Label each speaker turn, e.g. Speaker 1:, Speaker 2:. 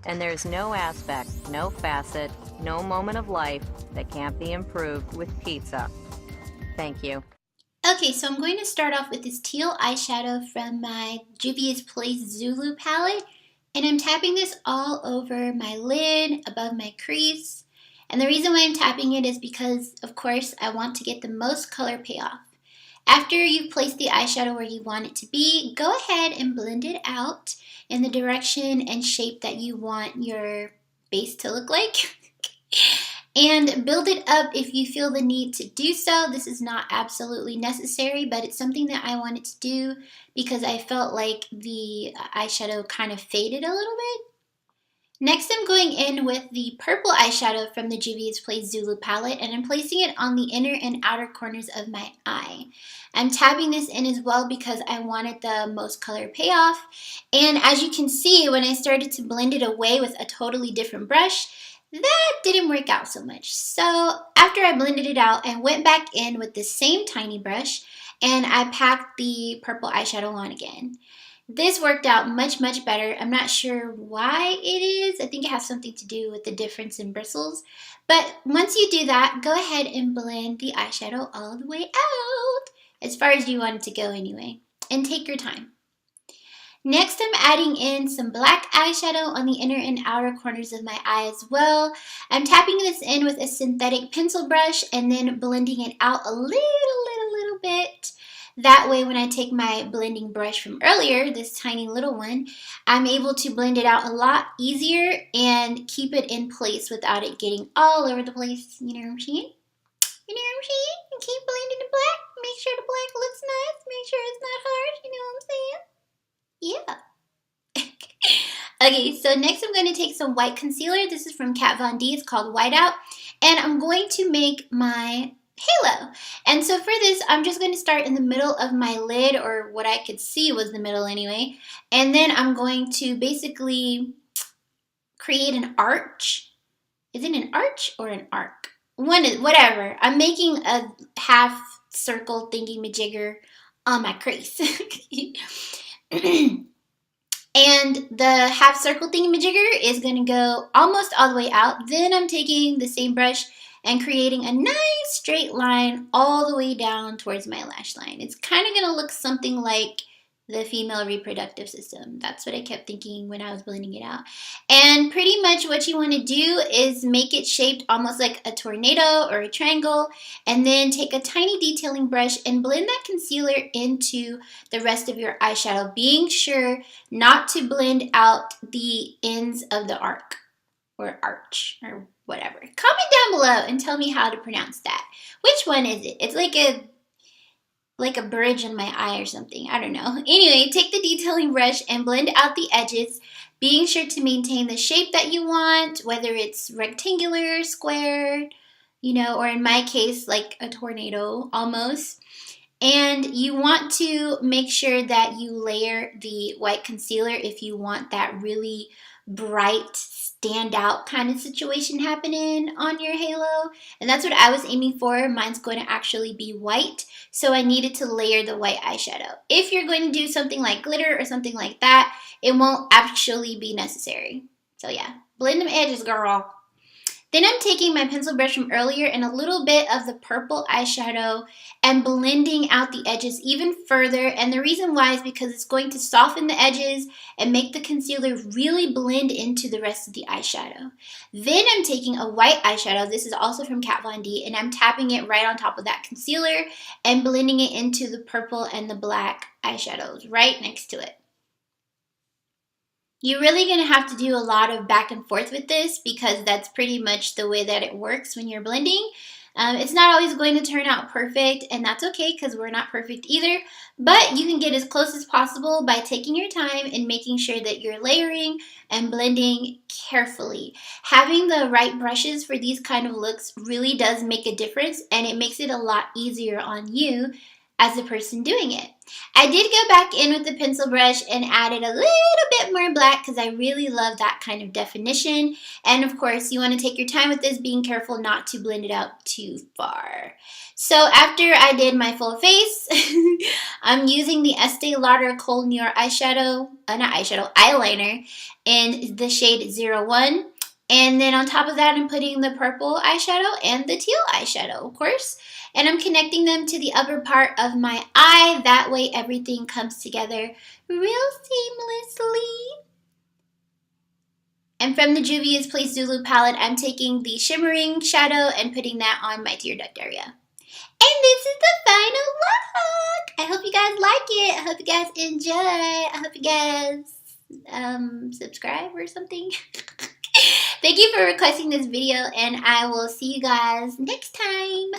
Speaker 1: And there's no aspect, no facet, no moment of life that can't be improved with pizza. Thank you.
Speaker 2: Okay, so I'm going to start off with this teal eyeshadow from my Juvia's Place ZULU palette. And I'm tapping this all over my lid, above my crease. And the reason why I'm tapping it is because, of course, I want to get the most color payoff. After you've placed the eyeshadow where you want it to be, go ahead and blend it out in the direction and shape that you want your base to look like. And build it up if you feel the need to do so. This is not absolutely necessary, but it's something that I wanted to do because I felt like the eyeshadow kind of faded a little bit. Next, I'm going in with the purple eyeshadow from the Juvia's Place ZULU palette, and I'm placing it on the inner and outer corners of my eye. I'm tapping this in as well because I wanted the most color payoff. And as you can see, when I started to blend it away with a totally different brush, that didn't work out so much. So after I blended it out, I went back in with the same tiny brush and I packed the purple eyeshadow on again. This worked out much, much better. I'm not sure why it is. I think it has something to do with the difference in bristles. But once you do that, go ahead and blend the eyeshadow all the way out, as far as you want it to go anyway. And take your time. Next, I'm adding in some black eyeshadow on the inner and outer corners of my eye as well. I'm tapping this in with a synthetic pencil brush and then blending it out a little bit. That way, when I take my blending brush from earlier, this tiny little one, I'm able to blend it out a lot easier and keep it in place without it getting all over the place. You know what I'm saying? You know what I'm saying? And keep blending the black. Make sure the black looks nice. Make sure it's not hard. You know what I'm saying? Yeah. Okay, so next I'm going to take some white concealer. This is from Kat Von D. It's called Whiteout. And I'm going to make my halo. And so for this, I'm just going to start in the middle of my lid, or what I could see was the middle anyway. And then I'm going to basically create an arch. Is it an arch or an arc? Whatever. I'm making a half circle thingy-majigger on my crease. And the half circle thingy-majigger is going to go almost all the way out. Then I'm taking the same brush and creating a nice straight line all the way down towards my lash line. It's kind of going to look something like the female reproductive system. That's what I kept thinking when I was blending it out. And pretty much what you want to do is make it shaped almost like a tornado or a triangle, and then take a tiny detailing brush and blend that concealer into the rest of your eyeshadow, being sure not to blend out the ends of the arc or arch or whatever. Comment down below and tell me how to pronounce that. Which one is it? It's like a bridge in my eye or something. I don't know. Anyway, take the detailing brush and blend out the edges, being sure to maintain the shape that you want, whether it's rectangular, square, you know, or in my case, like a tornado almost. And you want to make sure that you layer the white concealer if you want that really bright, standout kind of situation happening on your halo. And that's what I was aiming for. Mine's going to actually be white, so I needed to layer the white eyeshadow. If you're going to do something like glitter or something like that, it won't actually be necessary. So yeah, blend them edges, girl. Then I'm taking my pencil brush from earlier and a little bit of the purple eyeshadow and blending out the edges even further. And the reason why is because it's going to soften the edges and make the concealer really blend into the rest of the eyeshadow. Then I'm taking a white eyeshadow. This is also from Kat Von D, and I'm tapping it right on top of that concealer and blending it into the purple and the black eyeshadows right next to it. You're really going to have to do a lot of back and forth with this because that's pretty much the way that it works when you're blending. It's not always going to turn out perfect, and that's okay because we're not perfect either. But you can get as close as possible by taking your time and making sure that you're layering and blending carefully. Having the right brushes for these kind of looks really does make a difference, and it makes it a lot easier on you as the person doing it. I did go back in with the pencil brush and added a little bit more black because I really love that kind of definition. And of course, you want to take your time with this, being careful not to blend it out too far. So after I did my full face, I'm using the Estee Lauder Kohl NIOR eyeliner in the shade 01. And then on top of that, I'm putting the purple eyeshadow and the teal eyeshadow, of course. And I'm connecting them to the upper part of my eye. That way everything comes together real seamlessly. And from the JUVIAS Place ZULU palette, I'm taking the shimmering shadow and putting that on my tear duct area. And this is the final look. I hope you guys like it. I hope you guys enjoy. I hope you guys subscribe or something. Thank you for requesting this video, and I will see you guys next time.